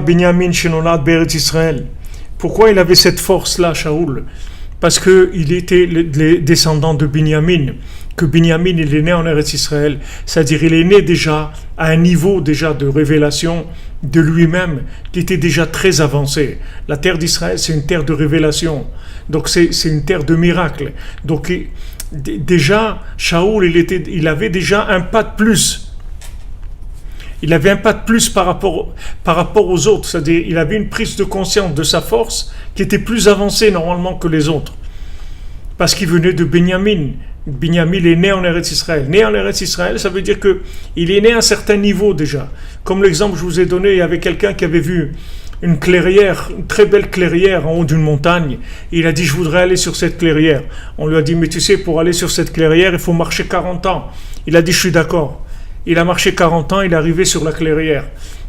Binyamin Shenolad Beretz Israël. Pourquoi il avait cette force-là, Shaoul? Parce qu'il était les descendants de Binyamin, que Binyamin il est né en Eretz Israël, c'est-à-dire il est né déjà à un niveau déjà de révélation de lui-même qui était déjà très avancé. La terre d'Israël, c'est une terre de révélation, donc c'est une terre de miracles. Donc déjà, Shaoul, il avait déjà un pas de plus. Il avait un pas de plus par rapport aux autres, c'est-à-dire il avait une prise de conscience de sa force qui était plus avancée normalement que les autres. Parce qu'il venait de Binyamin. Binyamin est né en Eretz Israël. Né en Eretz Israël, ça veut dire qu'il est né à un certain niveau déjà. Comme l'exemple que je vous ai donné, il y avait quelqu'un qui avait vu une clairière, une très belle clairière en haut d'une montagne. Et il a dit, je voudrais aller sur cette clairière. On lui a dit, mais tu sais, pour aller sur cette clairière, il faut marcher 40 ans. Il a dit, je suis d'accord. Il a marché 40 ans, il est arrivé sur la clairière.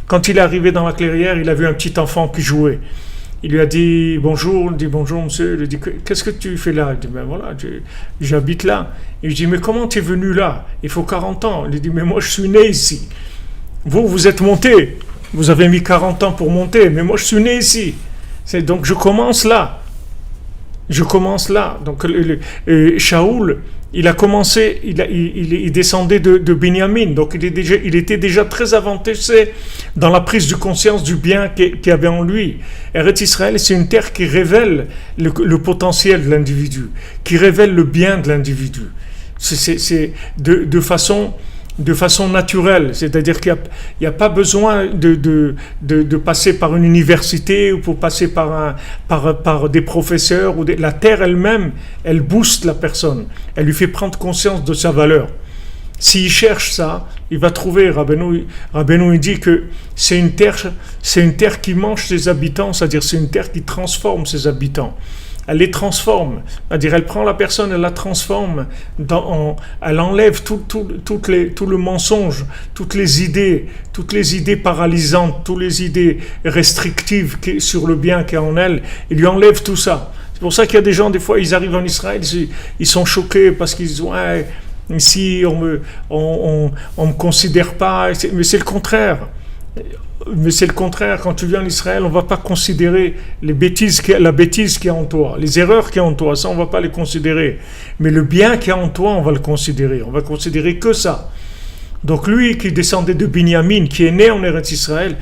Quand il est arrivé dans la clairière, il a vu un petit enfant qui jouait. Il lui a dit bonjour, monsieur. Il lui dit qu'est-ce que tu fais là? Il dit ben voilà, j'habite là. Il lui dit mais comment tu es venu là? Il faut 40 ans. Il lui dit mais moi je suis né ici. Vous êtes monté. Vous avez mis 40 ans pour monter, mais moi je suis né ici. Donc je commence là. Donc Shaoul, il a commencé, il descendait de Binyamin, donc il était déjà très avancé dans la prise de conscience du bien qu'il y avait en lui. Eretz Israël, c'est une terre qui révèle le potentiel de l'individu, qui révèle le bien de l'individu. C'est de façon naturelle, c'est-à-dire qu'il n'y a pas besoin de passer par une université ou pour passer par des professeurs. La terre elle-même, elle booste la personne, elle lui fait prendre conscience de sa valeur. S'il cherche ça, il va trouver. Rabbeinu il dit que c'est une terre qui mange ses habitants, c'est-à-dire c'est une terre qui transforme ses habitants. Elle les transforme, c'est-à-dire elle prend la personne, elle la transforme, elle enlève tout le mensonge, toutes les idées paralysantes, toutes les idées restrictives sur le bien qu'il y a en elle, il lui enlève tout ça. C'est pour ça qu'il y a des gens, des fois, ils arrivent en Israël, ils sont choqués parce qu'ils disent ouais, ici on me considère pas, mais c'est le contraire. Mais c'est le contraire, quand tu viens en Israël, on ne va pas considérer la bêtise qu'il y a en toi, les erreurs qu'il y a en toi, ça on ne va pas les considérer. Mais le bien qu'il y a en toi, on va le considérer. On va considérer que ça. Donc lui qui descendait de Binyamin, qui est né en Eretz Israël,